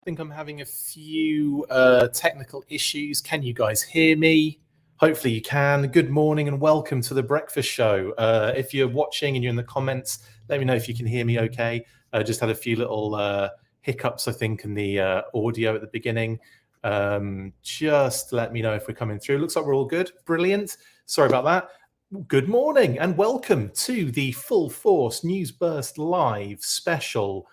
I think I'm having a few technical issues. Can you guys hear me? Hopefully you can. Good morning and welcome to the breakfast show. If you're watching and you're in the comments, let me know if you can hear me okay. Just had a few little hiccups, I think, in the audio at the beginning. Just let me know if we're coming through. Looks like we're all good. Brilliant. Sorry about that. Good morning and welcome to the Full Force News Burst Live special.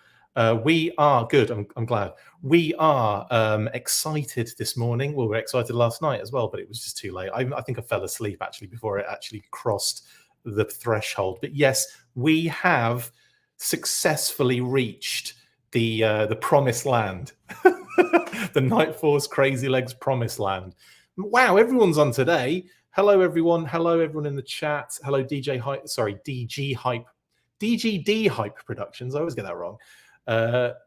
We are good. I'm glad. We are excited this morning. Well, we were excited last night as well, but it was just too late. I think I fell asleep actually before it actually crossed the threshold. But yes, we have successfully reached the promised land, the Night Force Crazylegs promised land. Wow, everyone's on today. Hello, everyone. Hello, everyone in the chat. Hello, DGD Hype Productions. I always get that wrong.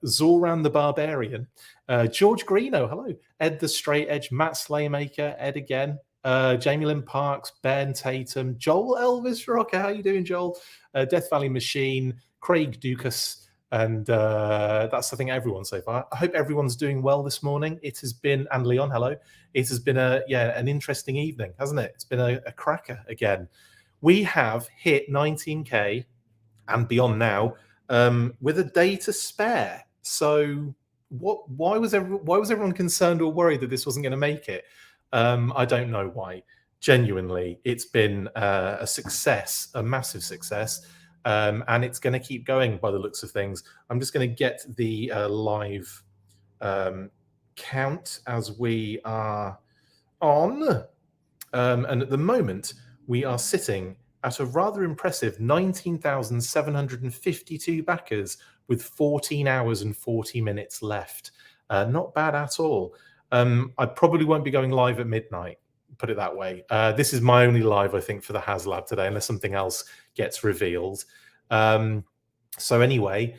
Zoran the Barbarian, George Greeno, hello, Ed the Straight Edge, Matt Slaymaker, Ed again, Jamie Lynn Parks, Ben Tatum, Joel Elvis Rocker, how you doing, Joel? Death Valley Machine, Craig Dukas, and that's I think everyone so far. I hope everyone's doing well this morning. It has been, and Leon, hello. It has been an interesting evening, hasn't it? It's been a cracker again. We have hit 19K and beyond now. With a day to spare. So why was everyone concerned or worried that this wasn't going to make it? I don't know why. Genuinely, it's been a success, a massive success, and it's going to keep going by the looks of things. I'm just going to get the live count as we are on, and at the moment we are sitting at a rather impressive 19,752 backers with 14 hours and 40 minutes left. Not bad at all. I probably won't be going live at midnight, put it that way. This is my only live, I think, for the Haslab today, unless something else gets revealed. So anyway,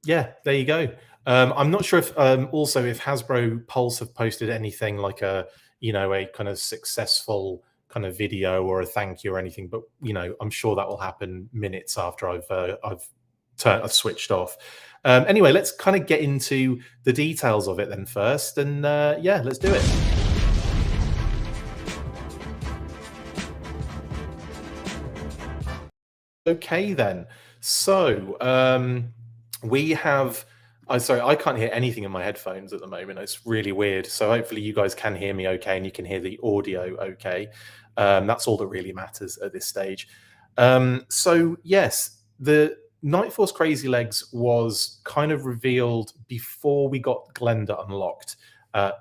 yeah, there you go. I'm not sure if also if Hasbro Pulse have posted anything like a kind of successful kind of video or a thank you or anything, but I'm sure that will happen minutes after I've switched off. Anyway, let's kind of get into the details of it then first, and yeah, let's do it. Okay then, so we have. Sorry, I can't hear anything in my headphones at the moment. It's really weird. So hopefully you guys can hear me okay and you can hear the audio okay. That's all that really matters at this stage. So yes, the Night Force Crazylegs was kind of revealed before we got Glenda unlocked.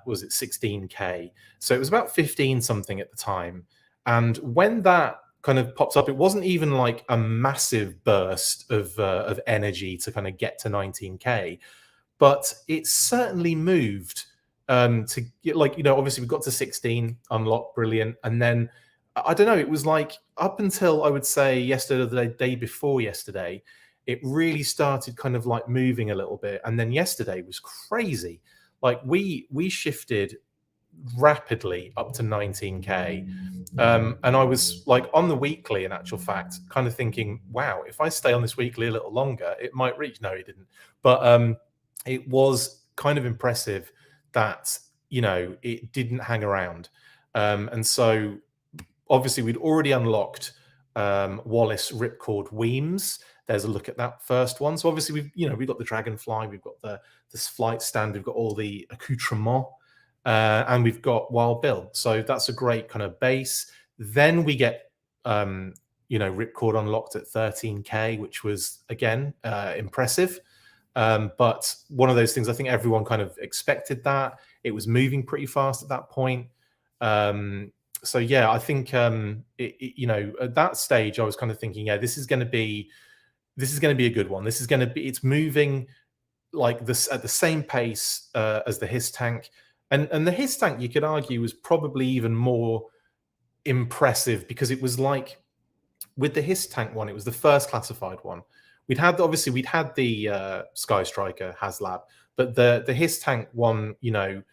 Was it 16K? So it was about 15 something at the time. And when that kind of pops up, it wasn't even like a massive burst of energy to kind of get to 19K. But it certainly moved to get, obviously we got to 16, unlocked, brilliant. And then, I don't know, it was like up until I would say yesterday, the day before yesterday, it really started kind of like moving a little bit. And then yesterday was crazy. Like we shifted rapidly up to 19K. And I was like on the weekly, in actual fact, kind of thinking, wow, if I stay on this weekly a little longer, it might reach. No, it didn't. But it was kind of impressive that, it didn't hang around. And so obviously we'd already unlocked Wallace Ripcord Weems. There's a look at that first one. So obviously we've got the Dragonfly, we've got this flight stand, we've got all the accoutrements, and we've got Wild Bill. So that's a great kind of base. Then we get Ripcord unlocked at 13K, which was again impressive. But one of those things, I think everyone kind of expected that. It was moving pretty fast at that point. So yeah, I think at that stage I was kind of thinking, yeah, this is going to be a good one. It's moving like this at the same pace as the Hiss tank, and the Hiss tank, you could argue, was probably even more impressive because it was like with the Hiss tank one, it was the first classified one. We'd had the Sky Striker Haslab, but the Hiss tank one, and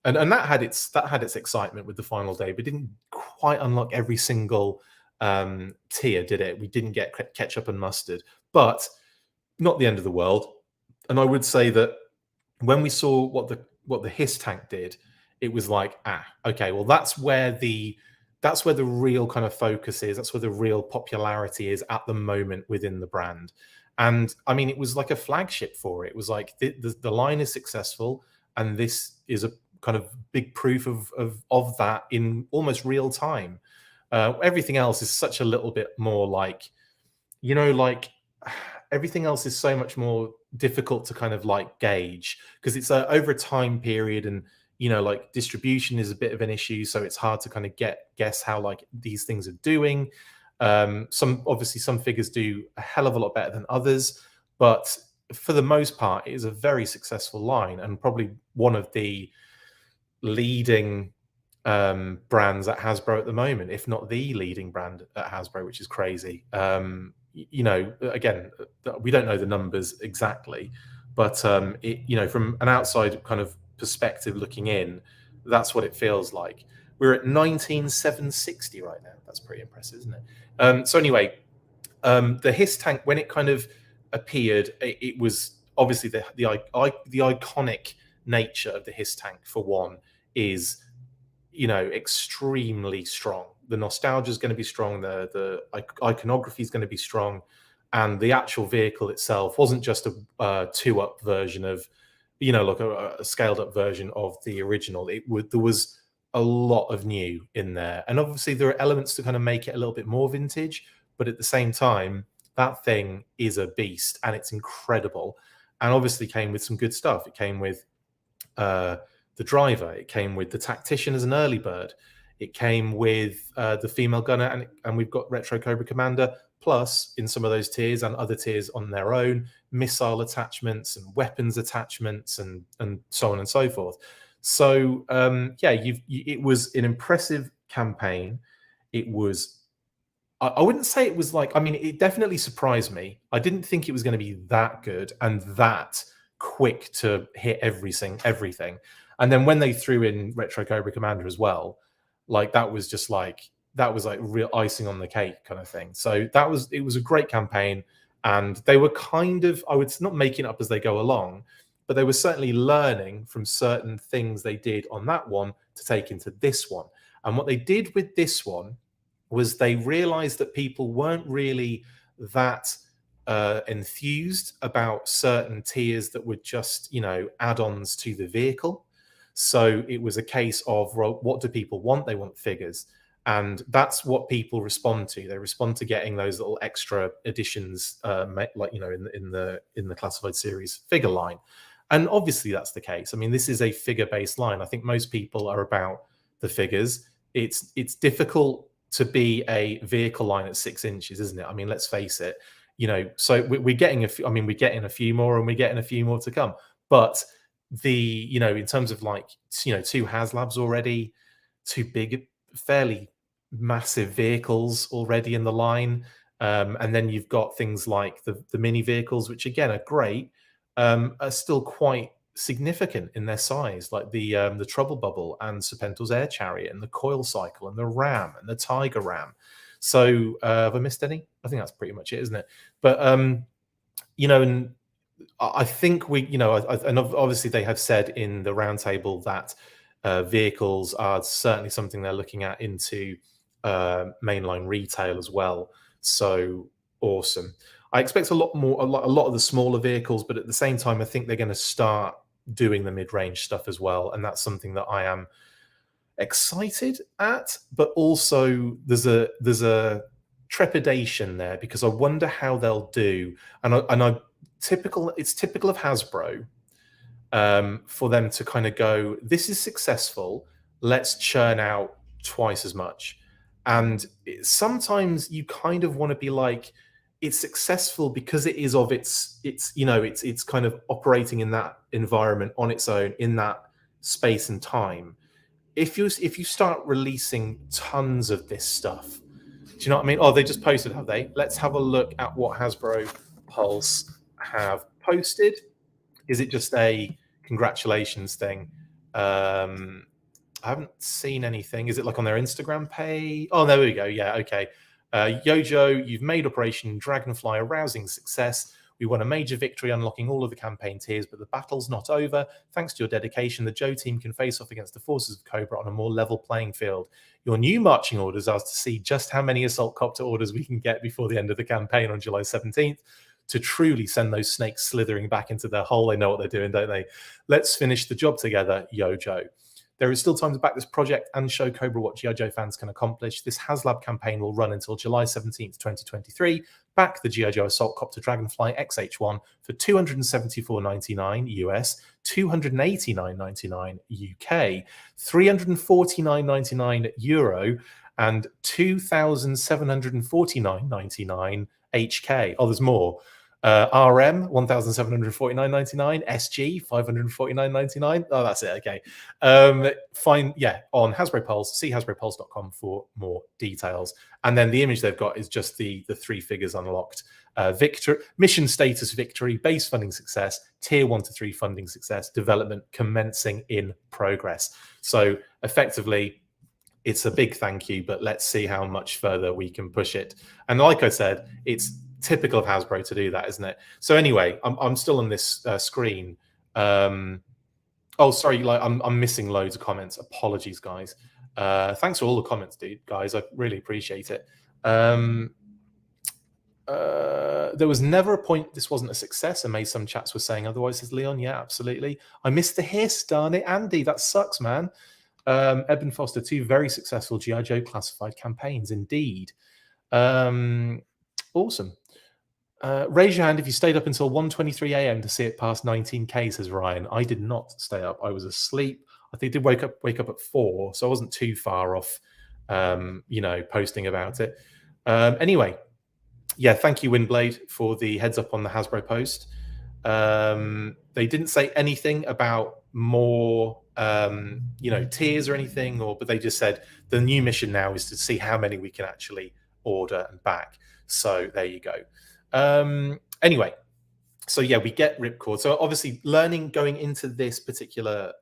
that had its excitement with the final day, but didn't quite unlock every single tier, did it? We didn't get ketchup and mustard, but not the end of the world. And I would say that when we saw what the what the HISS tank did, it was like, okay, well that's where the real kind of focus is. That's where the real popularity is at the moment within the brand. And I mean, it was like a flagship for it. It was like the line is successful, and this is a kind of big proof of that in almost real time. Everything else is such a little bit more like, like everything else is so much more difficult to kind of like gauge, because it's over a time period, and like distribution is a bit of an issue, so it's hard to kind of guess how like these things are doing. Some figures do a hell of a lot better than others, but for the most part it is a very successful line, and probably one of the leading brands at Hasbro at the moment, if not the leading brand at Hasbro, which is crazy. Again, we don't know the numbers exactly, but from an outside kind of perspective looking in, that's what it feels like. We're at 19,760 right now. That's pretty impressive, isn't it? So anyway, the HISS tank, when it kind of appeared, it was obviously the iconic nature of the HISS tank, for one, is extremely strong. The nostalgia is going to be strong. The iconography is going to be strong, and the actual vehicle itself wasn't just a 2-up version of, like a scaled up version of the original. There was a lot of new in there, and obviously there are elements to kind of make it a little bit more vintage. But at the same time, that thing is a beast, and it's incredible. And obviously came with some good stuff. It came with the driver, it came with the tactician as an early bird, it came with the female gunner, and we've got Retro Cobra Commander, plus in some of those tiers and other tiers on their own, missile attachments and weapons attachments and so on and so forth. So it was an impressive campaign. It was, I wouldn't say it was like, I mean, it definitely surprised me. I didn't think it was going to be that good and that quick to hit everything. And then when they threw in Retro Cobra Commander as well, like that was real icing on the cake kind of thing. So it was a great campaign, and they were kind of, I would not making it up as they go along, but they were certainly learning from certain things they did on that one to take into this one. And what they did with this one was they realized that people weren't really that enthused about certain tiers that were just, add-ons to the vehicle. So it was a case of, well, what do people want? They want figures. And that's what people respond to. They respond to getting those little extra additions, like, in the classified series figure line. And obviously that's the case. I mean, this is a figure-based line. I think most people are about the figures. It's difficult to be a vehicle line at 6 inches, isn't it? I mean, let's face it. So we're getting we're getting a few more, and we're getting a few more to come. But in terms of like, 2 HasLabs already, 2 big, fairly massive vehicles already in the line. And then you've got things like the mini vehicles, which again are great, are still quite significant in their size, like the Trouble Bubble and Serpental's Air Chariot and the Coil Cycle and the Ram and the Tiger Ram. So have I missed any? I think that's pretty much it, isn't it? But and I think and obviously they have said in the roundtable that vehicles are certainly something they're looking at into mainline retail as well. So awesome. I expect a lot of the smaller vehicles, but at the same time, I think they're going to start doing the mid-range stuff as well, and that's something that I am excited at. But also, there's a trepidation there, because I wonder how they'll do. It's typical of Hasbro for them to kind of go, this is successful, let's churn out twice as much. And sometimes you kind of want to be like, it's successful because it is of it's kind of operating in that environment on its own, in that space and time. If you start releasing tons of this stuff, do you know what I mean? Oh, they just posted, have they? Let's have a look at what Hasbro Pulse have posted. Is it just a congratulations thing? I haven't seen anything. Is it like on their Instagram page? Oh, there we go. Yeah, okay. Yojo, you've made Operation Dragonfly a rousing success. We won a major victory unlocking all of the campaign tiers, but the battle's not over. Thanks to your dedication, the Joe team can face off against the forces of Cobra on a more level playing field. Your new marching orders are to see just how many assault copter orders we can get before the end of the campaign on July 17th to truly send those snakes slithering back into their hole. They know what they're doing, don't they? Let's finish the job together, yo, Joe. There is still time to back this project and show Cobra what G.I. Joe fans can accomplish. This HasLab campaign will run until July 17th, 2023. Back the G.I. Joe Assault Copter Dragonfly XH1 for $274.99 US, $289.99 UK, $349.99 Euro, and $2,749.99 HK. Oh, there's more. RM 1,749.99, SG 549.99. Oh, that's it. Okay. Find on Hasbro Pulse. See hasbropulse.com for more details. And then the image they've got is just the 3 figures unlocked. Mission status victory, base funding success, tier 1 to 3 funding success, development commencing in progress. So effectively, it's a big thank you, but let's see how much further we can push it. And like I said, it's typical of Hasbro to do that, isn't it? So anyway, I'm still on this screen. Oh, sorry, I'm missing loads of comments. Apologies, guys. Thanks for all the comments, guys. I really appreciate it. There was never a point this wasn't a success, and maybe some chats were saying otherwise, says Leon. Yeah, absolutely. I missed the hiss, darn it. Andy, that sucks, man. Eben Foster, 2 very successful G.I. Joe classified campaigns, indeed. Awesome. Raise your hand if you stayed up until 1:23 a.m. to see it past 19K, says Ryan. I did not stay up. I was asleep. I think I did wake up at 4, so I wasn't too far off, posting about it. Anyway, yeah, thank you, Windblade, for the heads up on the Hasbro post. They didn't say anything about more, tiers or anything, but they just said the new mission now is to see how many we can actually order and back. So there you go. Anyway, so yeah, we get ripcord. So obviously going into this particular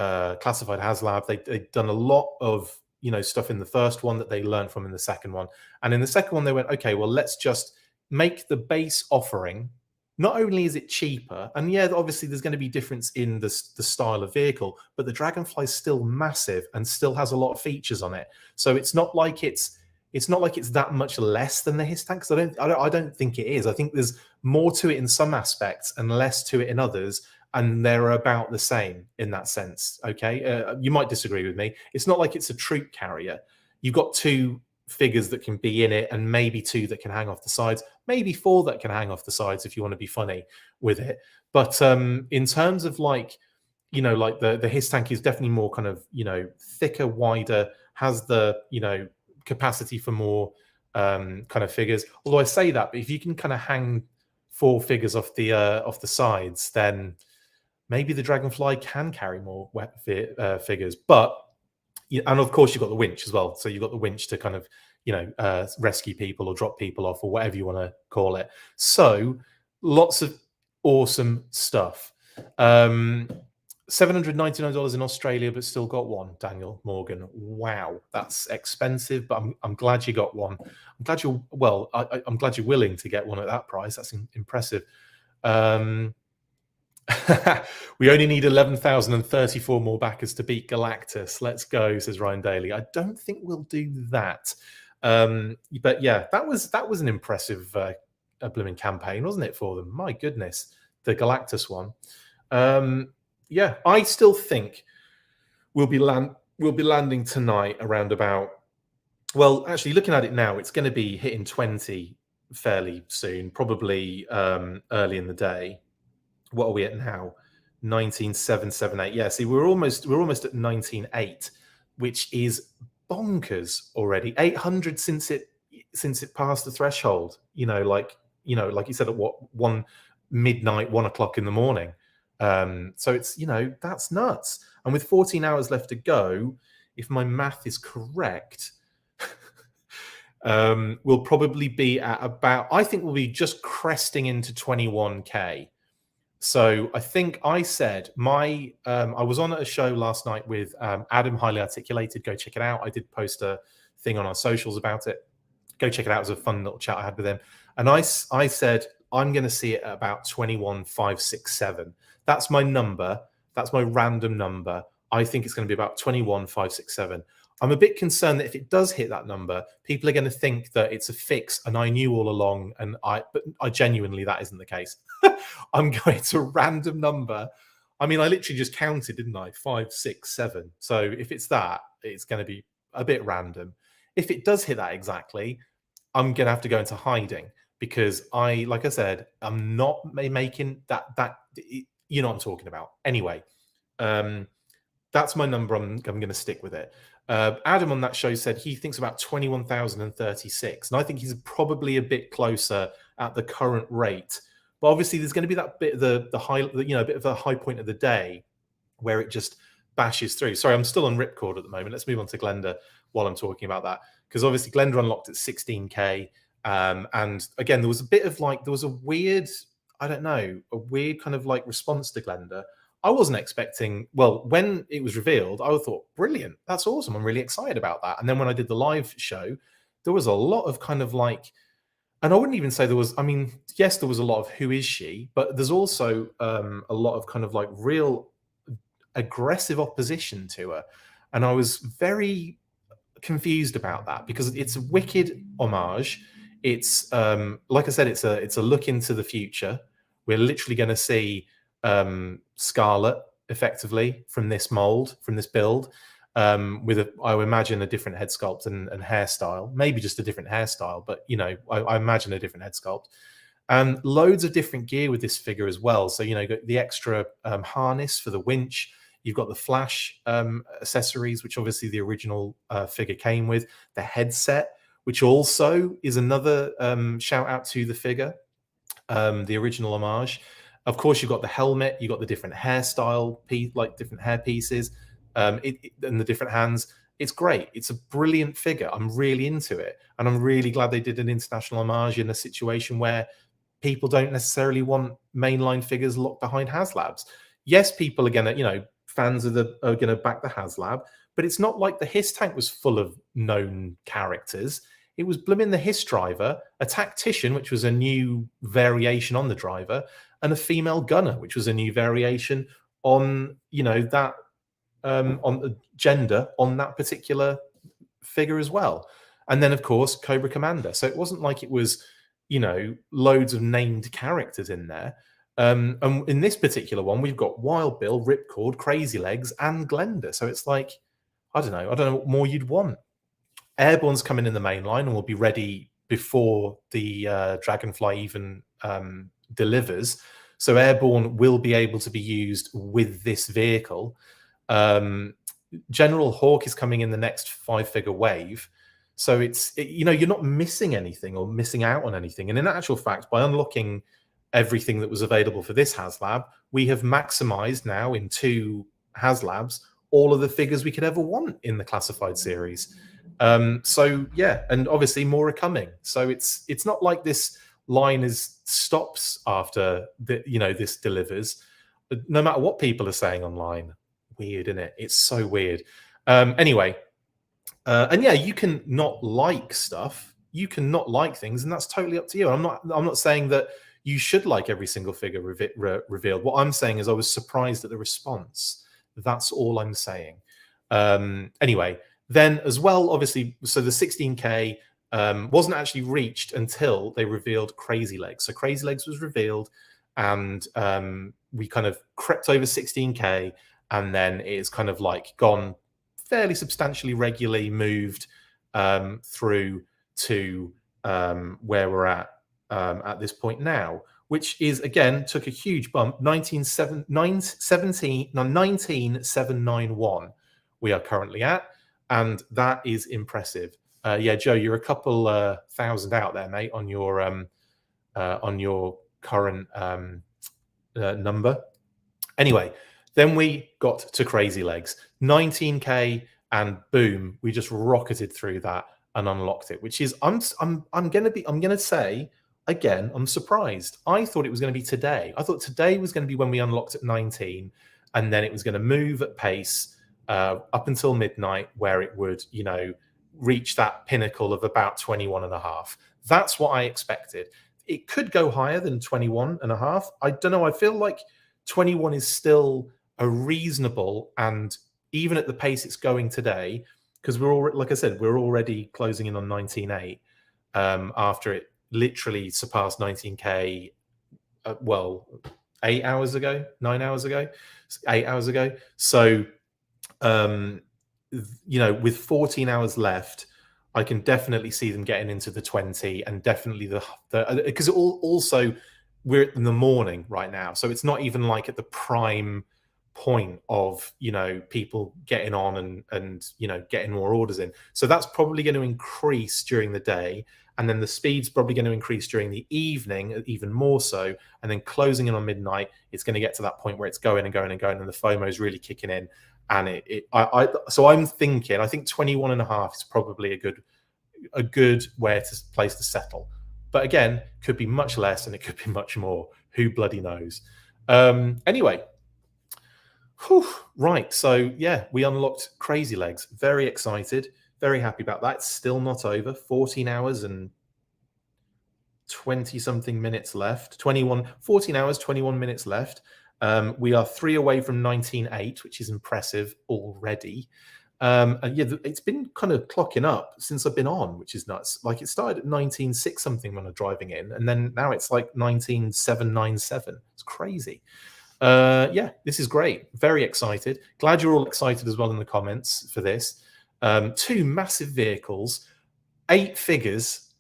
classified HasLab, they've done a lot of stuff in the first one that they learned from in the second one. And in the second one, they went, okay, well, let's just make the base offering. Not only is it cheaper, and yeah, obviously there's going to be difference in the style of vehicle, but the Dragonfly is still massive and still has a lot of features on it. So it's not like it's that much less than the HISS tank, because I don't think it is. I think there's more to it in some aspects and less to it in others, and they're about the same in that sense. Okay, you might disagree with me. It's not like it's a troop carrier. You've got 2 figures that can be in it, and maybe 2 that can hang off the sides, maybe 4 that can hang off the sides if you want to be funny with it. But in terms of the HISS tank is definitely more kind of thicker, wider, has the capacity for more kind of figures. Although I say that, but if you can kind of hang 4 figures off the sides, then maybe the Dragonfly can carry more figures. But and of course you've got the winch as well. So you've got the winch to kind of rescue people or drop people off or whatever you want to call it. So lots of awesome stuff. $799 in Australia, but still got one. Daniel Morgan. Wow, that's expensive, but I'm glad you got one. I'm glad you're I'm glad you're willing to get one at that price. That's impressive. We only need 11,034 more backers to beat Galactus. Let's go, says Ryan Daly. I don't think we'll do that. But yeah, that was an impressive blooming campaign, wasn't it, for them? My goodness, the Galactus one. Yeah, I still think we'll be landing tonight around about. Well, actually, looking at it now, it's going to be hitting 20 fairly soon, probably early in the day. What are we at now? 19,778. Yeah, see, we're almost at 19,800, which is bonkers already. 800 since it passed the threshold. Like you said, at midnight, 1 o'clock in the morning. So it's that's nuts. And with 14 hours left to go, if my math is correct, we'll probably be at about. I think we'll be just cresting into 21K. So I think I said I was on a show last night with Adam, Highly Articulated. Go check it out. I did post a thing on our socials about it. Go check it out. It was a fun little chat I had with him. And I said, I'm going to see it at about 21,567. That's my number. That's my random number. I think it's going to be about 21,567. I'm a bit concerned that if it does hit that number, people are going to think that it's a fix, and I knew all along, but I genuinely, that isn't the case. I'm going to a random number. I mean, I literally just counted, didn't I? 5, 6, 7. So if it's that, it's going to be a bit random. If it does hit that exactly, I'm going to have to go into hiding, because like I said, I'm not making that, you know what I'm talking about. Anyway, that's my number. I'm going to stick with it. Adam on that show said he thinks about 21,036, and I think he's probably a bit closer at the current rate. But obviously, there's going to be that bit of the high, a bit of a high point of the day where it just bashes through. Sorry, I'm still on ripcord at the moment. Let's move on to Glenda while I'm talking about that, because obviously Glenda unlocked at 16k, and again, there was a bit of there was a weird, I don't know, a weird kind of response to Glenda. I wasn't expecting, when it was revealed, I thought, brilliant, that's awesome, I'm really excited about that. And then when I did the live show, there was a lot of kind of and I wouldn't even say there was, I mean, yes, there was a lot of who is she, but there's also a lot of kind of real aggressive opposition to her. And I was very confused about that, because it's a wicked homage. It's like I said, it's a look into the future. We're literally going to see Scarlet effectively from this mold, from this build, with I would imagine a different head sculpt and hairstyle, maybe just a different hairstyle, but I imagine a different head sculpt, and loads of different gear with this figure as well. So you got the extra harness for the winch. You've got the flash accessories, which obviously the original figure came with. The headset, which also is another shout out to the figure, the original homage. Of course, you've got the helmet, you've got the different hairstyle, different hair pieces, and the different hands. It's great. It's a brilliant figure. I'm really into it. And I'm really glad they did an international homage in a situation where people don't necessarily want mainline figures locked behind HasLabs. Yes, people are going to, fans are going to back the HasLab, but it's not like the Hiss tank was full of known characters. It was blooming the Hiss driver, a tactician, which was a new variation on the driver, and a female gunner, which was a new variation on, that on the gender on that particular figure as well. And then, of course, Cobra Commander. So it wasn't like it was, loads of named characters in there. And in this particular one, we've got Wild Bill, Ripcord, Crazylegs, and Glenda. So it's I don't know what more you'd want. Airborne's coming in the main line and will be ready before the Dragonfly even delivers. So Airborne will be able to be used with this vehicle. General Hawk is coming in the next 5-figure wave. So you're not missing anything or missing out on anything. And in actual fact, by unlocking everything that was available for this HasLab, we have maximized now in 2 HasLabs all of the figures we could ever want in the classified series. So yeah, and obviously more are coming. So it's not like this line stops after this delivers, no matter what people are saying online. Weird, isn't it? It's so weird. Anyway, and yeah, you can not like stuff, you can not like things, and that's totally up to you. I'm not saying that you should like every single figure revealed. What I'm saying is I was surprised at the response. That's all I'm saying. Anyway, then as well, obviously, so the 16k wasn't actually reached until they revealed Crazylegs. So Crazylegs was revealed, and we kind of crept over 16k, and then it's kind of gone fairly substantially regularly moved through to where we're at this point now, which is, again, took a huge bump. 19,791 we are currently at, and that is impressive. Yeah, Joe, you're a couple thousand out there, mate, on your current number. Anyway, then we got to Crazylegs, 19k, and boom, we just rocketed through that and unlocked it. Which is, I'm gonna say again, I'm surprised. I thought it was going to be today. I thought today was going to be when we unlocked at 19, and then it was going to move at pace up until midnight, where it would, reach that pinnacle of about 21.5. That's what I expected. it could go higher than 21 and a half. I don't know. I feel like 21 is still a reasonable, and even at the pace it's going today, because we're all, like I said, we're already closing in on 19.8 after it literally surpassed 19K, well, 8 hours ago, 9 hours ago, 8 hours ago. So, with 14 hours left, I can definitely see them getting into the 20, and definitely the because also we're in the morning right now, so it's not even like at the prime point of people getting on and getting more orders in. So that's probably going to increase during the day, and then the speed's probably going to increase during the evening even more so, and then closing in on midnight, it's going to get to that point where it's going and going and going, and the FOMO is really kicking in. And so I'm thinking, I think 21 and a half is probably a good place to settle. But again, could be much less and it could be much more. Who bloody knows? Anyway, right. So yeah, we unlocked Crazylegs. Very excited. Very happy about that. It's still not over. 14 hours and 20 something minutes left. 14 hours, 21 minutes left. We are 3 away from 19.8, which is impressive already. And yeah, it's been kind of clocking up since I've been on, which is nuts. Like, it started at 19.6 something when I'm driving in, and then now it's like 19.797. It's crazy. Yeah, this is great. Very excited. Glad you're all excited as well in the comments for this. 2 massive vehicles, 8 figures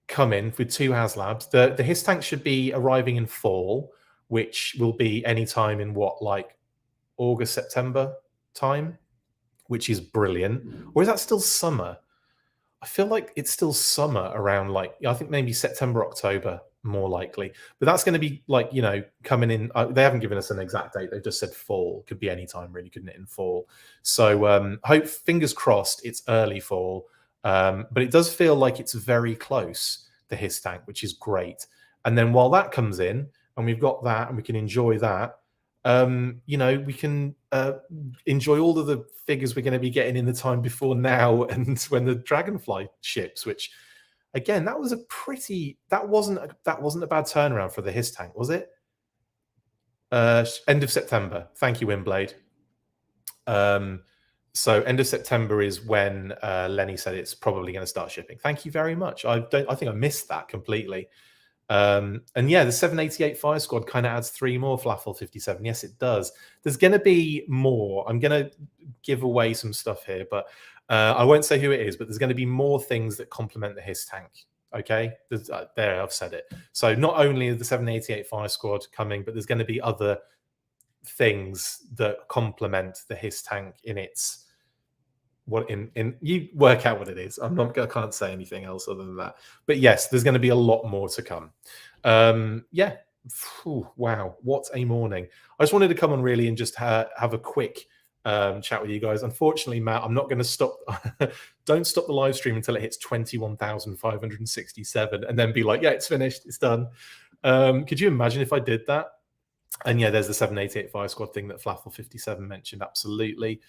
come in with 2 Haslabs. The HIS tank should be arriving in fall, which will be any time in like August, September time, which is brilliant. Or is that still summer? I feel like it's still summer around, like, I think maybe September, October, more likely. But that's going to be like, coming in. They haven't given us an exact date. They've just said fall. Could be any time, really, couldn't it, in fall? So fingers crossed it's early fall. But it does feel like it's very close, the HIS tank, which is great. And then while that comes in, and we've got that, and we can enjoy that, we can enjoy all of the figures we're going to be getting in the time before now and when the Dragonfly ships, which, again, that wasn't a bad turnaround for the HIS tank, was it? End of September. Thank you, Windblade. So end of September is when Lenny said it's probably going to start shipping. Thank you very much. I think I missed that completely. And yeah, the 788 Fire Squad kind of adds 3 more Flaffle 57. Yes, it does. There's going to be more. I'm going to give away some stuff here, but I won't say who it is, but there's going to be more things that complement the HIS tank. Okay, there, I've said it. So not only is the 788 Fire Squad coming, but there's going to be other things that complement the HIS tank in its you work out what it is. I can't say anything else other than that. But yes, there's going to be a lot more to come. Yeah. Wow, what a morning. I just wanted to come on really and just have a quick chat with you guys. Unfortunately, Matt, I'm not going to stop. Don't stop the live stream until it hits 21,567 and then be like, yeah, it's finished, it's done. Could you imagine if I did that? And yeah, there's the 788 Fire Squad thing that Flaffle 57 mentioned. Absolutely.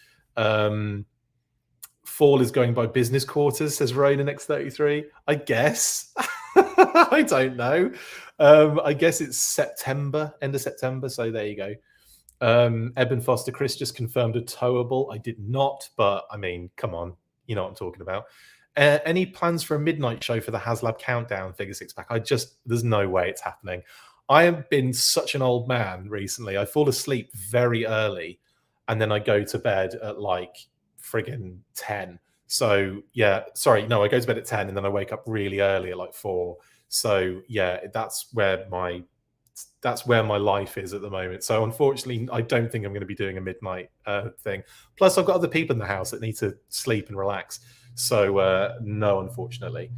Fall is going by business quarters, says Ronan X33. I guess. I don't know. I guess it's September, end of September. So there you go. Eben Foster Chris just confirmed a towable. I did not, but I mean, come on. You know what I'm talking about. Any plans for a midnight show for the Haslab Countdown figure 6-pack? There's no way it's happening. I have been such an old man recently. I fall asleep very early and then I go to bed at like friggin' 10. So yeah, sorry, no, I go to bed at 10 and then I wake up really early at like 4. So yeah, that's where my life is at the moment. So unfortunately, I don't think I'm going to be doing a midnight thing. Plus, I've got other people in the house that need to sleep and relax. So no, unfortunately.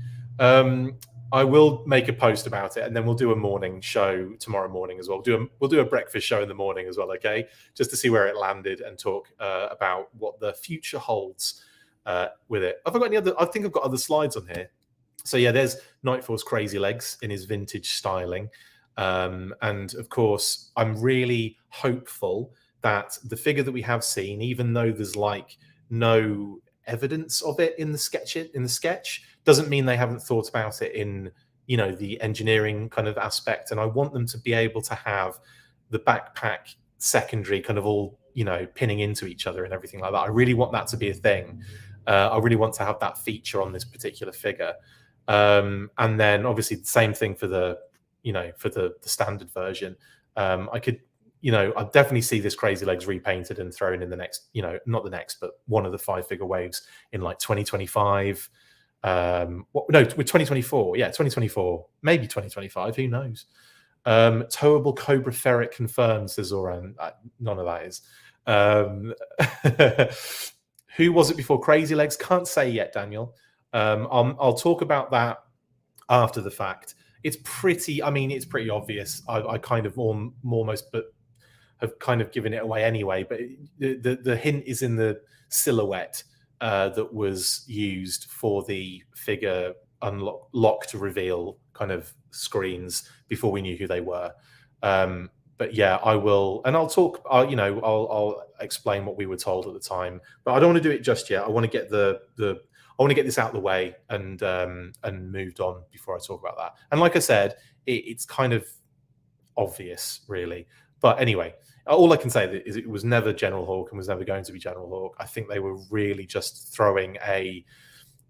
I will make a post about it, and then we'll do a morning show tomorrow morning as well. We'll do a breakfast show in the morning as well, okay? Just to see where it landed and talk about what the future holds with it. Have I got any other? I think I've got other slides on here. So yeah, there's Nightfall's Crazylegs in his vintage styling. And of course, I'm really hopeful that the figure that we have seen, even though there's like no evidence of it in the sketch, doesn't mean they haven't thought about it in you know, the engineering kind of aspect, and I want them to be able to have the backpack secondary kind of all, you know, pinning into each other and everything like that. I really want that to be a thing. I really want to have that feature on this particular figure. And then obviously the same thing for the, you know, for the standard version. I could, you know, I definitely see this Crazylegs repainted and thrown in the next, you know, not the next, but one of the 5-figure waves in like 2025. No, with 2024, yeah, 2024, maybe 2025, who knows? Towable Cobra Ferret confirmed, says Zoran. None of that is. Who was it before Crazylegs? Can't say yet, Daniel. I'll talk about that after the fact. It's pretty, I mean, it's pretty obvious. I kind of almost, but have kind of given it away anyway. But the hint is in the silhouette that was used for the figure unlock to reveal kind of screens before we knew who they were. But yeah, I will, and I'll talk. You know, I'll explain what we were told at the time. But I don't want to do it just yet. I want to get I want to get this out of the way and moved on before I talk about that. And like I said, it's kind of obvious, really. But anyway, all I can say is it was never General Hawk and was never going to be General Hawk. I think they were really just throwing a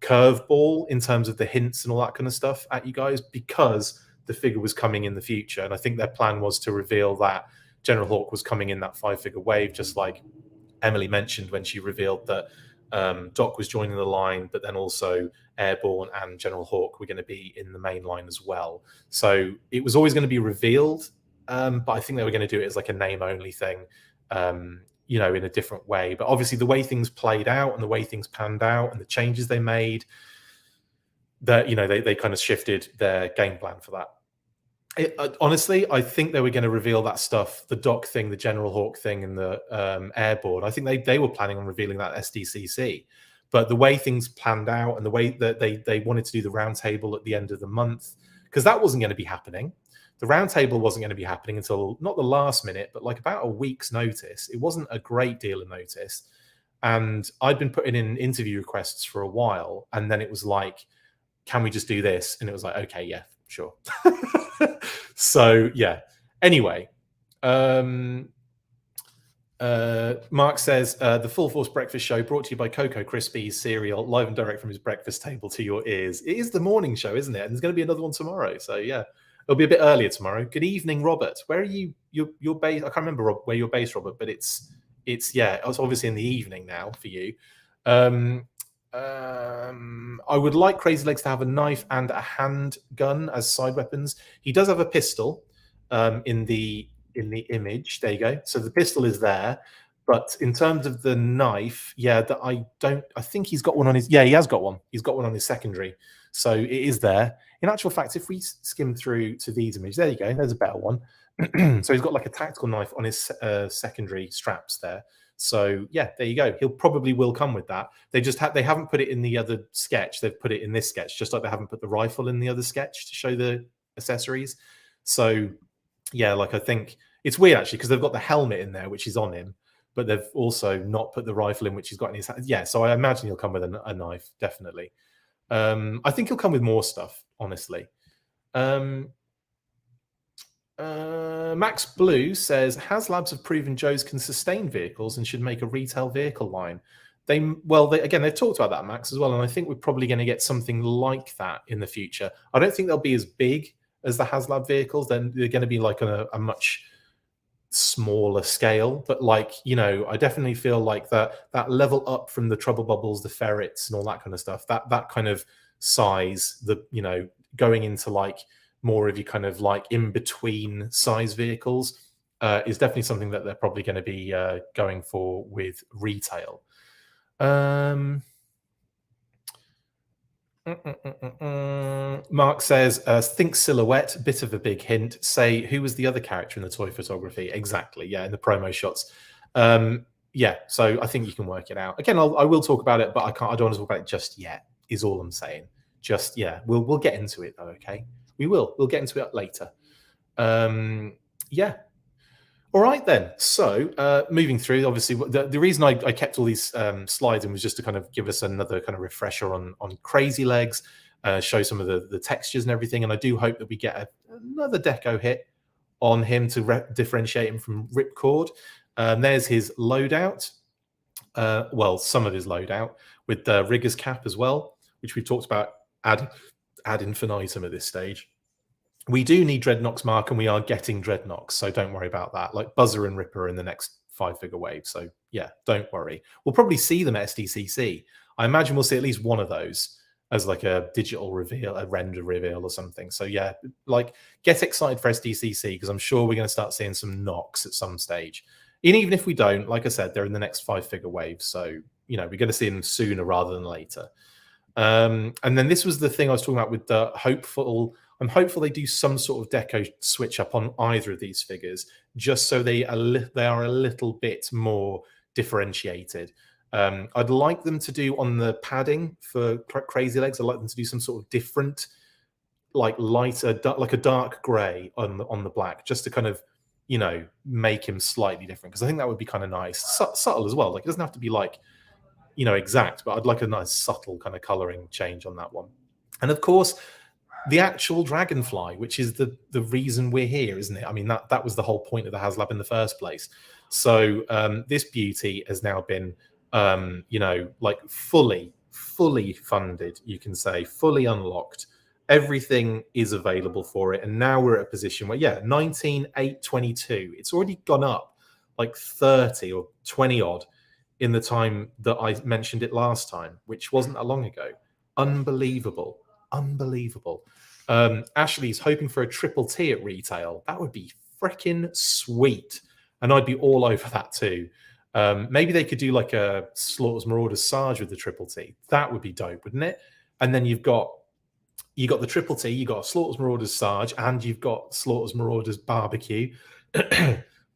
curveball in terms of the hints and all that kind of stuff at you guys, because the figure was coming in the future. And I think their plan was to reveal that General Hawk was coming in that 5-figure wave, just like Emily mentioned when she revealed that Doc was joining the line, but then also Airborne and General Hawk were going to be in the main line as well. So it was always going to be revealed, but I think they were going to do it as like a name-only thing, you know, in a different way. But obviously the way things played out and the way things panned out and the changes they made, that, you know, they kind of shifted their game plan for that. Honestly, I think they were going to reveal that stuff, the Doc thing, the General Hawk thing, and the Airborne. I think they were planning on revealing that SDCC. But the way things planned out and the way that they wanted to do the roundtable at the end of the month, because that wasn't going to be happening. The roundtable wasn't going to be happening until not the last minute, but like about a week's notice. It wasn't a great deal of notice. And I'd been putting in interview requests for a while. And then it was like, can we just do this? And it was like, okay, yeah, sure. So yeah. Anyway, Mark says the Full Force Breakfast Show brought to you by Cocoa Krispies cereal, live and direct from his breakfast table to your ears. It is the morning show, isn't it? And there's going to be another one tomorrow. So yeah, it'll be a bit earlier tomorrow. Good evening, Robert. Where are you? You're based. I can't remember where you're based, Robert, but it's yeah. It's obviously in the evening now for you. I would like Crazylegs to have a knife and a handgun as side weapons. He does have a pistol in the image. There you go. So the pistol is there, but in terms of the knife, yeah, I think he's got one on his. Yeah, he has got one. He's got one on his secondary, so it is there. In actual fact, if we skim through to these images, there you go. There's a better one. So he's got like a tactical knife on his secondary straps there. So yeah, there you go. He'll probably will come with that. They haven't put it in the other sketch. They've put it in this sketch, just like they haven't put the rifle in the other sketch to show the accessories. So yeah, like I think it's weird actually because they've got the helmet in there, which is on him, but they've also not put the rifle in, which he's got in his hand. Yeah, so I imagine he'll come with a knife, definitely. I think he'll come with more stuff, honestly. Max Blue says Haslabs have proven Joes can sustain vehicles and should make a retail vehicle line. They've talked about that, Max, as well, and I think we're probably going to get something like that in the future. I don't think they'll be as big as the Haslab vehicles. Then they're going to be like on a much smaller scale, but like, you know, I definitely feel like that level up from the Trouble Bubbles, the Ferrets, and all that kind of stuff. That kind of size, the, you know, going into like more of your kind of like in between size vehicles is definitely something that they're probably going to be going for with retail. Mark says, think silhouette, bit of a big hint. Say, who was the other character in the toy photography? Exactly, yeah, in the promo shots. Yeah, so I think you can work it out. Again, I will talk about it, but I don't want to talk about it just yet, is all I'm saying. Just, yeah, we'll get into it though, okay? We'll get into it later. Yeah. All right then. So moving through, obviously, the reason I kept all these slides in was just to kind of give us another kind of refresher on Crazylegs. show some of the textures and everything. And I do hope that we get another deco hit on him to differentiate him from Ripcord. There's his loadout. Well, some of his loadout with the Rigger's cap as well, which we've talked about ad infinitum at this stage. We do need Dreadnoks, Mark, and we are getting Dreadnoks, so don't worry about that. Like Buzzer and Ripper in the next 5-figure wave, so yeah, don't worry. We'll probably see them at SDCC. I imagine we'll see at least one of those as like a digital reveal, a render reveal or something. So yeah, like get excited for SDCC because I'm sure we're going to start seeing some Noks at some stage. And even if we don't, like I said, they're in the next 5-figure wave, so you know we're going to see them sooner rather than later. And then this was the thing I was talking about with the hopeful. I'm hopeful they do some sort of deco switch up on either of these figures, just so they are a little bit more differentiated. I'd like them to do on the padding for Crazylegs. I'd like them to do some sort of different, like lighter, like a dark grey on the black, just to kind of, you know, make him slightly different. Because I think that would be kind of nice, subtle as well. Like it doesn't have to be like, you know, exact, but I'd like a nice subtle kind of colouring change on that one. And of course, the actual Dragonfly, which is the reason we're here, isn't it? I mean, that was the whole point of the HasLab in the first place. So this beauty has now been, you know, like fully funded, you can say, fully unlocked. Everything is available for it. And now we're at a position where, yeah, 19,822. It's already gone up like 30 or 20 odd in the time that I mentioned it last time, which wasn't that long ago. Unbelievable. Unbelievable. Ashley's hoping for a triple T at retail. That would be freaking sweet. And I'd be all over that too. Maybe they could do like a Slaughter's Marauders Sarge with the triple T. That would be dope, wouldn't it? And then you've got the triple T, you've got Slaughter's Marauders Sarge, and you've got Slaughter's Marauders Barbecue.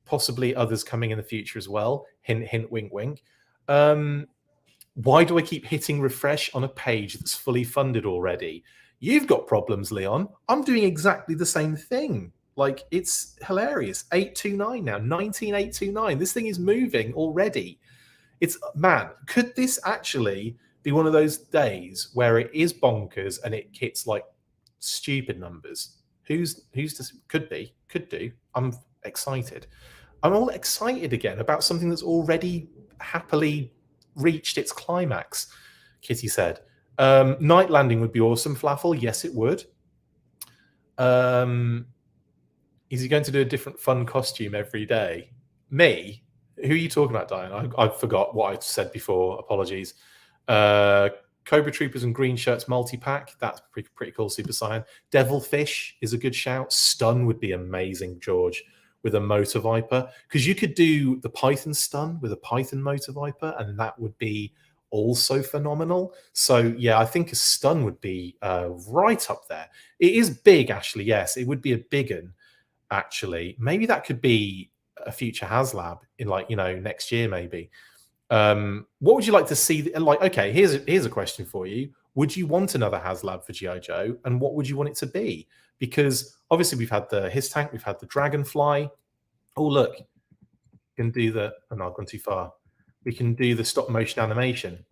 Possibly others coming in the future as well. Hint, hint, wink, wink. Why do I keep hitting refresh on a page that's fully funded already? You've got problems, Leon. I'm doing exactly the same thing. Like, it's hilarious. 829 now, 19,829. This thing is moving already. It's, man, could this actually be one of those days where it is bonkers and it hits like stupid numbers? Who's could do. I'm excited. I'm all excited again about something that's already happily reached its climax, Kitty said. Night Landing would be awesome, Flaffle. Yes, it would. Is he going to do a different fun costume every day? Me? Who are you talking about, Diane? I forgot what I said before. Apologies. Cobra Troopers and Green Shirts multi-pack. That's pretty cool, Super Saiyan. Devilfish is a good shout. Stun would be amazing, George, with a Motor Viper. Because you could do the Python stun with a Python Motor Viper, and that would be also phenomenal. So, yeah, I think a stun would be right up there. It is big, actually, yes. It would be a big one, actually. Maybe that could be a future HasLab in, like, you know, next year, maybe. What would you like to see? Like, okay, here's a question for you. Would you want another HasLab for G.I. Joe? And what would you want it to be? Because obviously we've had the His Tank, we've had the Dragonfly. Oh, look, we can do the, oh no, I've gone too far. We can do the stop motion animation.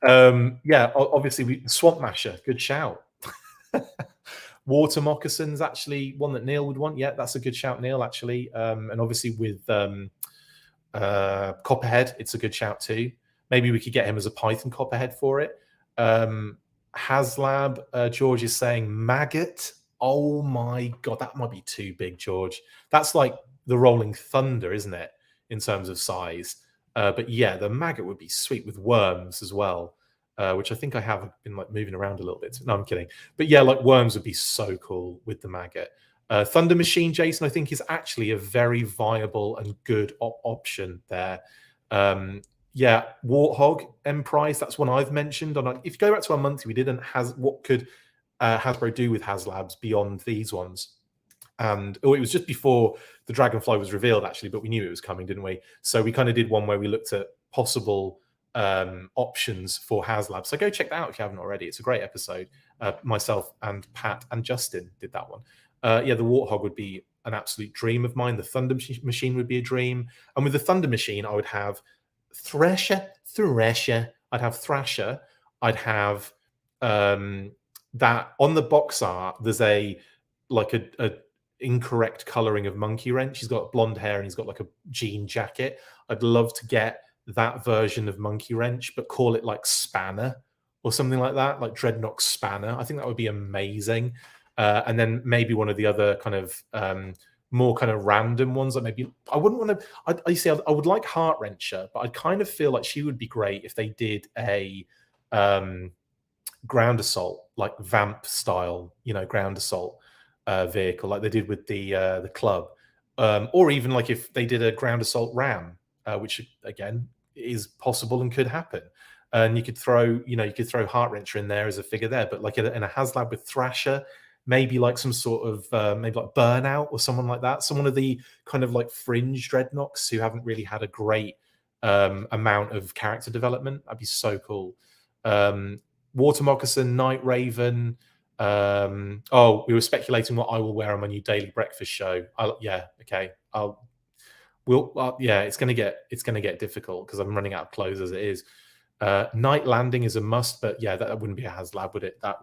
Yeah, obviously Swamp Masher, good shout. Water Moccasins, actually one that Neil would want. Yeah, that's a good shout, Neil, actually. And obviously with Copperhead, it's a good shout too. Maybe we could get him as a Python Copperhead for it. HasLab, George is saying Maggot. Oh my god, that might be too big, George. That's like the Rolling Thunder, isn't it, in terms of size? But yeah, the Maggot would be sweet with worms as well, which I think I have been like moving around a little bit. No, I'm kidding. But yeah, like worms would be so cool with the Maggot. Thunder Machine, Jason, I think is actually a very viable and good option there. Yeah, Warthog Emprise, that's one I've mentioned. If you go back to our monthly, we didn't what could Hasbro do with HasLabs beyond these ones? And it was just before the Dragonfly was revealed, actually, but we knew it was coming, didn't we? So we kind of did one where we looked at possible options for HasLab. So go check that out if you haven't already. It's a great episode. Myself and Pat and Justin did that one. Yeah, the Warthog would be an absolute dream of mine. The Thunder Machine would be a dream. And with the Thunder Machine, I would have Thrasher. I'd have Thrasher. I'd have that on the box art there's a incorrect coloring of Monkey Wrench. He's got blonde hair and he's got like a jean jacket. I'd love to get that version of Monkey Wrench, but call it like Spanner or something like that, like Dreadnought Spanner. I think that would be amazing. And then maybe one of the other kind of more kind of random ones. Like maybe I wouldn't want to. I would like Heart Wrencher, but I kind of feel like she would be great if they did a ground assault, like Vamp style, ground assault vehicle, like they did with the club, or even like if they did a ground assault ram, which again is possible and could happen. And you could throw Heart Wrencher in there as a figure there, but like in a HasLab with Thrasher, maybe like some sort of maybe like Burnout or someone like that. Some one of the kind of like fringe dreadnoughts who haven't really had a great amount of character development. That'd be so cool. Water Moccasin, Night Raven. We were speculating what I will wear on my new daily breakfast show. Okay. It's gonna get difficult because I'm running out of clothes as it is. Night Landing is a must, but yeah, that wouldn't be a HasLab, would it? But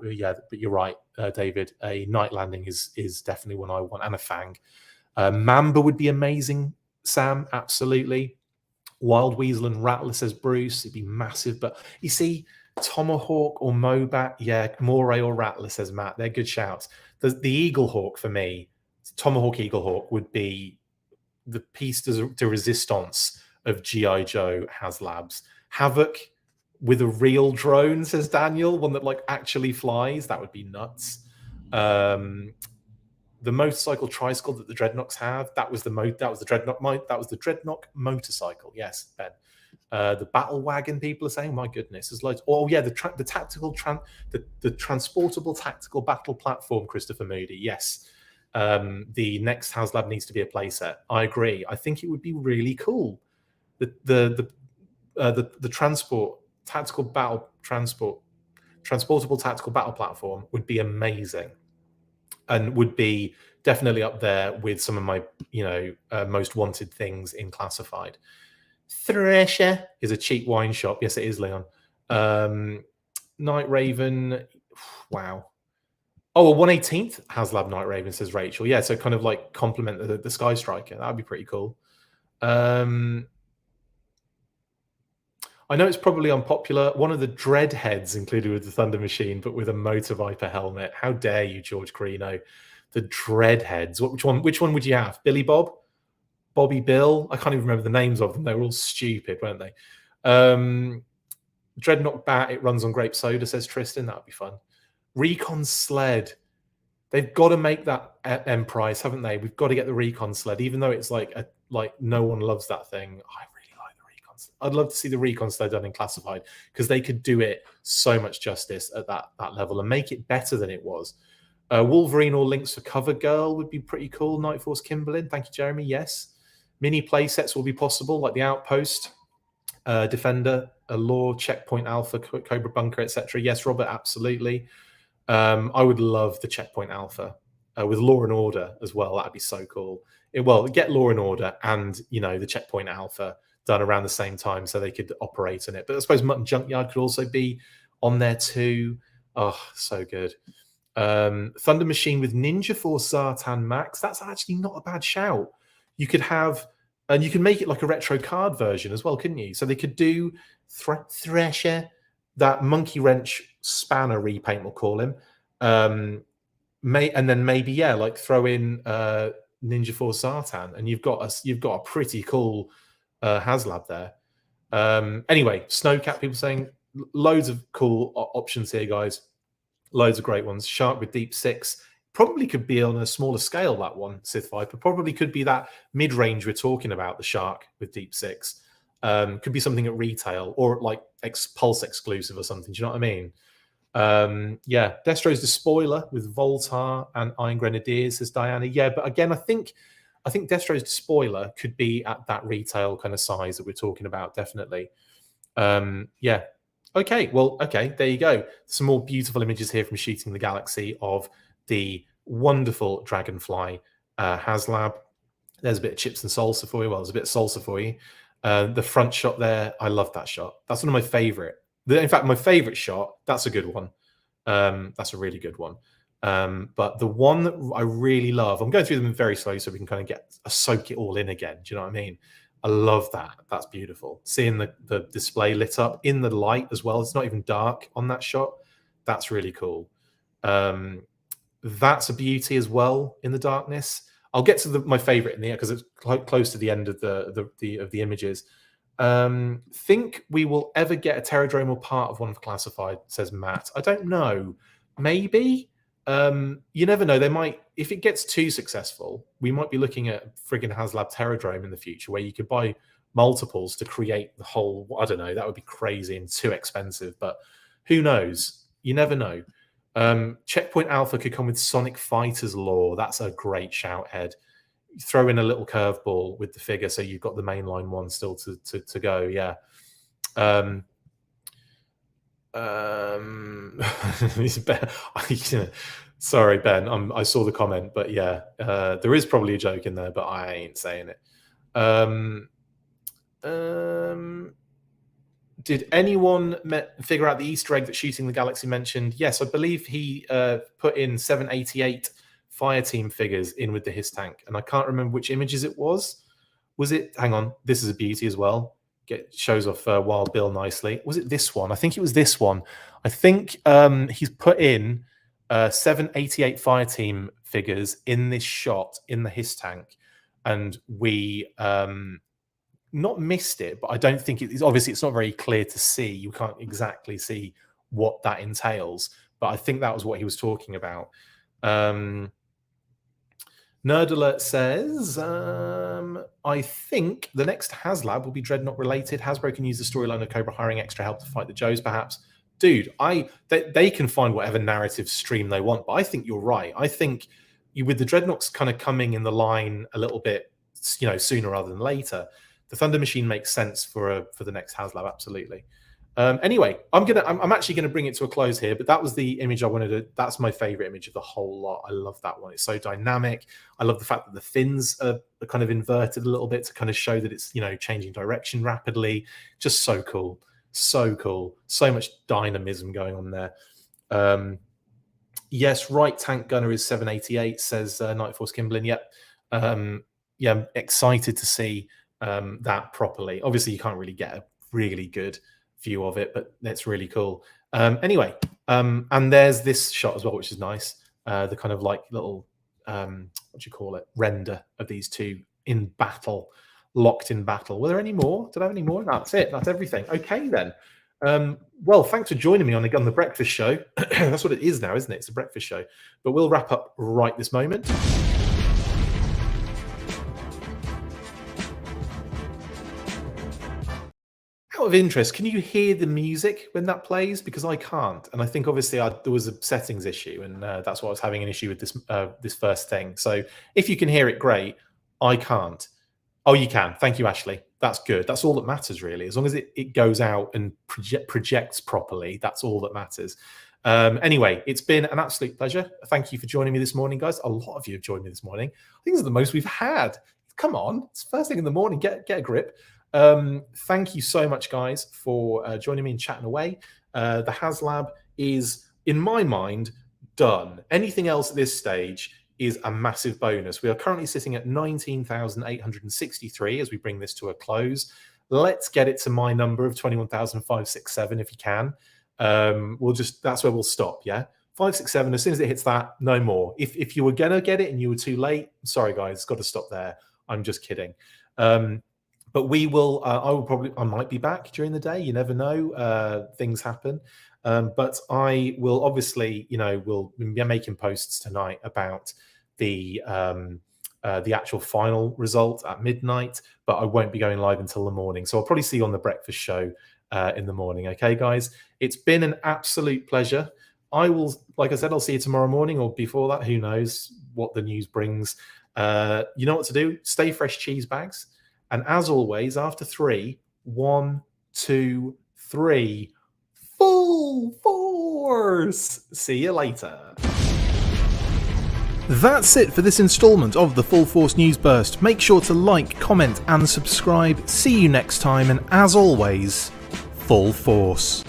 you're right, David. A Night Landing is definitely one I want, and a Fang. Mamba would be amazing, Sam. Absolutely. Wild Weasel and Rattler, says Bruce. It'd be massive, but you see, Tomahawk or Mobat, yeah, Moray or Rattler, says Matt. They're good shouts. The Eaglehawk for me, Tomahawk Eaglehawk would be the piece de resistance of G.I. Joe HasLabs. Havoc with a real drone, says Daniel, one that like actually flies. That would be nuts. The motorcycle tricycle that the Dreadnoughts have, that was the Dreadnought motorcycle. Yes, Ben. The battle wagon, people are saying, my goodness, there's loads. Oh yeah, the transportable tactical battle platform, Christopher Moody. Yes. The next HasLab needs to be a playset. I agree. I think it would be really cool. The transportable tactical battle platform would be amazing, and would be definitely up there with some of my most wanted things in Classified. Thresher is a cheap wine shop. Yes, it is, Leon. Night Raven. Wow. Oh, a 1/18th HasLab Night Raven, says Rachel. Yeah, so kind of like complement the Sky Striker. That would be pretty cool. I know it's probably unpopular. One of the Dreadheads included with the Thunder Machine, but with a Motor Viper helmet. How dare you, George Carino? The Dreadheads. Which one would you have? Billy Bob? Bobby Bill? I can't even remember the names of them. They were all stupid, weren't they? Dreadnought Bat, it runs on grape soda, says Tristan. That would be fun. Recon Sled. They've got to make that M price, haven't they? We've got to get the Recon Sled, even though it's like no one loves that thing. I really like the Recon Sled. I'd love to see the Recon Sled done in Classified, because they could do it so much justice at that level and make it better than it was. Wolverine or Lynx for Cover Girl would be pretty cool. Night Force Kimberlin. Thank you, Jeremy. Yes. Mini play sets will be possible, like the Outpost, Defender, Law, Checkpoint Alpha, Cobra Bunker, etc. Yes, Robert, absolutely. I would love the Checkpoint Alpha with Law and Order as well. That'd be so cool. Get Law and Order and the Checkpoint Alpha done around the same time so they could operate in it. But I suppose Mutton Junkyard could also be on there too. Oh, so good. Thunder Machine with Ninja Force Zartan Max. That's actually not a bad shout. You could have, and you can make it like a retro card version as well, couldn't you? So they could do Thresher, that Monkey Wrench Spanner repaint, we'll call him. And then maybe throw in Ninja Force Zartan, and you've got a pretty cool HasLab there. Anyway, Snowcat, people saying loads of cool options here, guys. Loads of great ones. Shark with Deep Six. Probably could be on a smaller scale, that one, Sith Viper. Probably could be that mid-range we're talking about, the Shark with Deep Six. Could be something at retail or like Pulse exclusive or something. Do you know what I mean? Destro's Despoiler with Voltar and Iron Grenadiers, says Diana. Yeah, but again, I think Destro's Despoiler could be at that retail kind of size that we're talking about, definitely. Okay, there you go. Some more beautiful images here from Shooting the Galaxy of the wonderful Dragonfly HasLab. There's a bit of chips and salsa for you. Well, there's a bit of salsa for you. The front shot there, I love that shot. That's one of my favorite. In fact, my favorite shot, that's a good one. That's a really good one. But the one that I really love, I'm going through them very slowly so we can kind of soak it all in again. Do you know what I mean? I love that. That's beautiful. Seeing the display lit up in the light as well. It's not even dark on that shot. That's really cool. That's a beauty as well in the darkness. I'll get to my favorite in the air because it's close to the end of the images. Think we will ever get a Terradrome part of one of classified, says Matt. I don't know. Maybe. You never know. They might, if it gets too successful, we might be looking at friggin' Haslab Terradrome in the future where you could buy multiples to create the whole. I don't know. That would be crazy and too expensive, but who knows? You never know. Checkpoint Alpha could come with Sonic Fighters lore. That's a great shout, Ed. Throw in a little curveball with the figure so you've got the mainline one still to go. Yeah. Sorry, Ben. I saw the comment, but yeah, there is probably a joke in there, but I ain't saying it. Did anyone figure out the Easter egg that Shooting the Galaxy mentioned? Yes, I believe he put in 788 Fireteam figures in with the HISS tank, and I can't remember which images it was. Was it? Hang on, this is a beauty as well. Shows off Wild Bill nicely. Was it this one? I think it was this one. I think he's put in 788 Fireteam figures in this shot in the HISS tank, and we not missed it, but I don't think it's obviously it's not very clear to see. You can't exactly see what that entails, but I think that was what he was talking about. Nerd Alert says, I think the next HasLab will be Dreadnought related. Hasbro can use the storyline of Cobra hiring extra help to fight the Joes, perhaps. Dude, they can find whatever narrative stream they want, but I think you're right. I think with the Dreadnoughts kind of coming in the line a little bit, sooner rather than later, the Thunder Machine makes sense for the next HasLab, absolutely. Anyway, I'm actually gonna bring it to a close here, but that was the image I wanted to. That's my favorite image of the whole lot. I love that one. It's so dynamic. I love the fact that the fins are kind of inverted a little bit to kind of show that it's changing direction rapidly. Just so cool, so cool. So much dynamism going on there. Yes, right tank gunner is 788, says Night Force Kimberlin. Yep. Yeah, I'm excited to see that properly. Obviously, you can't really get a really good view of it, but that's really cool. Anyway, and there's this shot as well, which is nice. The kind of like little what do you call it, render of these two in battle, locked in battle. Were there any more? Did I have any more? That's it. That's everything. Okay then. Well, thanks for joining me on the breakfast show. That's what it is now, isn't it? It's a breakfast show. But we'll wrap up right this moment. Out of interest, can you hear the music when that plays? Because I can't, and I think obviously there was a settings issue, and that's why I was having an issue with this first thing. So if you can hear it, great. I can't. Oh, you can. Thank you, Ashley. That's good. That's all that matters, really. As long as it goes out and projects properly, that's all that matters. Anyway, it's been an absolute pleasure. Thank you for joining me this morning, guys. A lot of you have joined me this morning. I think this is the most we've had. Come on, it's first thing in the morning. Get a grip. Thank you so much, guys, for joining me and chatting away. The HasLab is, in my mind, done. Anything else at this stage is a massive bonus. We are currently sitting at 19,863 as we bring this to a close. Let's get it to my number of 21,567 if you can. That's where we'll stop. Yeah, 567. As soon as it hits that, no more. If you were gonna get it and you were too late, sorry guys, got to stop there. I'm just kidding. But we will. I might be back during the day. You never know. Things happen. But I will obviously, we'll be making posts tonight about the actual final result at midnight. But I won't be going live until the morning. So I'll probably see you on the breakfast show in the morning. Okay, guys. It's been an absolute pleasure. I will, like I said, I'll see you tomorrow morning or before that. Who knows what the news brings? You know what to do. Stay fresh, cheese bags. And as always, after 3, 1, 2, 3, full force. See you later. That's it for this installment of the Full Force News Burst. Make sure to like, comment, and subscribe. See you next time, and as always, full force.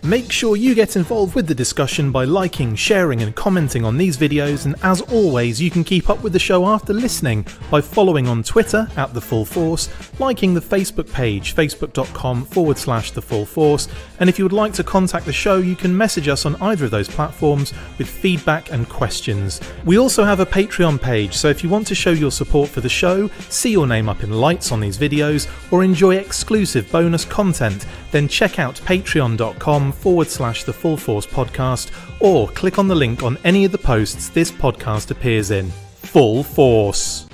Make sure you get involved with the discussion by liking, sharing and commenting on these videos, and as always you can keep up with the show after listening by following on Twitter @TheFullForce, liking the Facebook page facebook.com/TheFullForce, and if you would like to contact the show you can message us on either of those platforms with feedback and questions. We also have a Patreon page, so if you want to show your support for the show, see your name up in lights on these videos, or enjoy exclusive bonus content, then check out patreon.com/TheFullForce podcast, or click on the link on any of the posts this podcast appears in. Full Force.